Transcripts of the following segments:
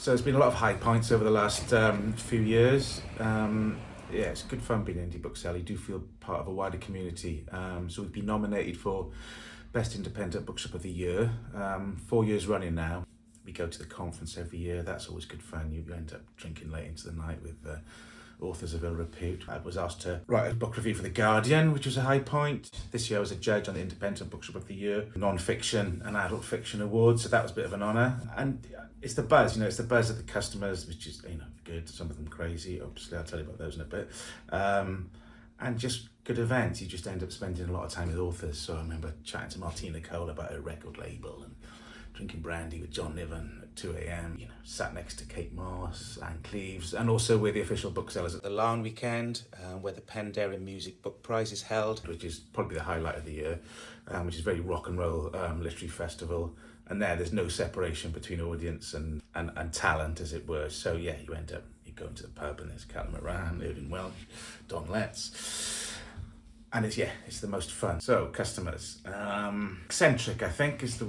So there's been a lot of high points over the last few years. Yeah, it's good fun being an indie bookseller. You do feel part of a wider community. So we've been nominated for Best Independent Bookshop of the Year, 4 years running now. We go to the conference every year. That's always good fun. You end up drinking late into the night with authors of ill repute. I was asked to write a book review for The Guardian, which was a high point. This year I was a judge on the Independent Bookshop of the Year, non-fiction and adult fiction awards, so that was a bit of an honour. And it's the buzz, it's the buzz of the customers, which is, good, some of them crazy. Obviously, I'll tell you about those in a bit. And just good events. You just end up spending a lot of time with authors. So I remember chatting to Martina Cole about her record label and drinking brandy with John Niven at 2 a.m, sat next to Kate Moss and Cleves, and also we're the official booksellers at the Larne weekend, where the Penderyn Music Book Prize is held, which is probably the highlight of the year, which is a very rock and roll literary festival. And there's no separation between audience and talent, as it were. So yeah, you go into the pub and there's Callum Moran, Irving Welsh, Don Letts. And it's the most fun. So, customers. Eccentric, I think, is the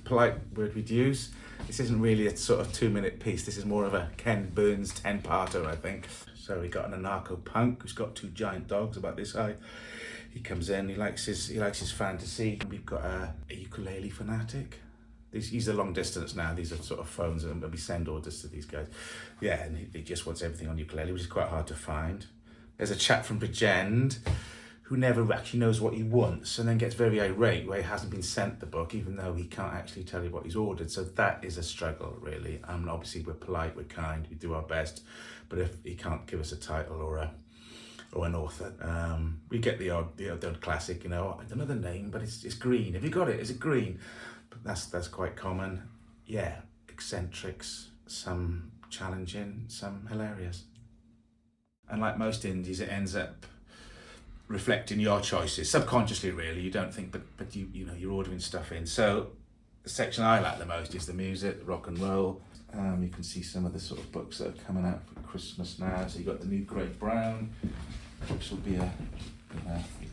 polite word we'd use. This isn't really a sort of 2-minute piece. This is more of a Ken Burns 10-parter, I think. So we got an anarcho-punk who's got 2 giant dogs about this high. He comes in, he likes his fantasy. We've got a ukulele fanatic. He's a long distance now. These are sort of phones, and we send orders to these guys. Yeah, and he just wants everything on ukulele, which is quite hard to find. There's a chap from Bridgend who never actually knows what he wants and then gets very irate where he hasn't been sent the book, even though he can't actually tell you what he's ordered. So that is a struggle, really. Obviously, we're polite, we're kind, we do our best, but if he can't give us a title or an author, we get the odd classic, I don't know the name, but it's green. Have you got it? Is it green? But that's quite common. Yeah, eccentrics, some challenging, some hilarious. And like most indies, it ends up reflecting your choices subconsciously, really. You don't think, but you're ordering stuff in. So the section I like the most is the music, rock and roll. You can see some of the sort of books that are coming out for Christmas now. So you got the new Craig Brown, which will be a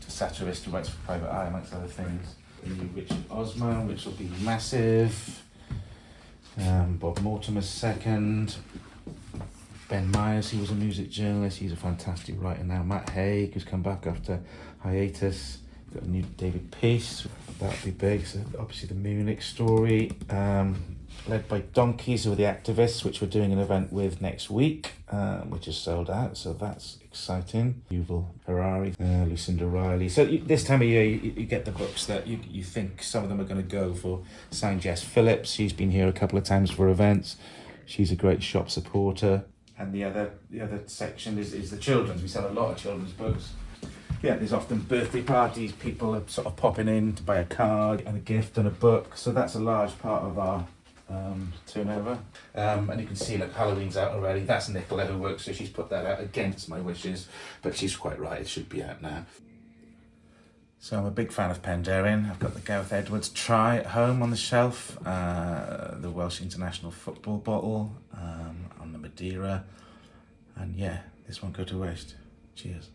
satirist who writes for Private Eye, amongst other things. The new Richard Osman, which will be massive. Bob Mortimer's second. Ben Myers, he was a music journalist, he's a fantastic writer now. Matt Haig, who's come back after hiatus. Got a new David Peace, that'll be big. So obviously the Munich story, led by Donkeys, who are the activists, which we're doing an event with next week, which is sold out, so that's exciting. Yuval Harari, Lucinda Riley. So this time of year, you get the books that you think some of them are going to go for. Signed Jess Phillips, she's been here a couple of times for events. She's a great shop supporter. And the other section is the children's. We sell a lot of children's books. Yeah, there's often birthday parties. People are sort of popping in to buy a card and a gift and a book. So that's a large part of our turnover. And you can see, look, Halloween's out already. That's Nicola who works, so she's put that out against my wishes. But she's quite right, it should be out now. So I'm a big fan of Penderyn. I've got the Gareth Edwards Try at home on the shelf, the Welsh International Football bottle on the Madeira, and yeah, this won't go to waste. Cheers.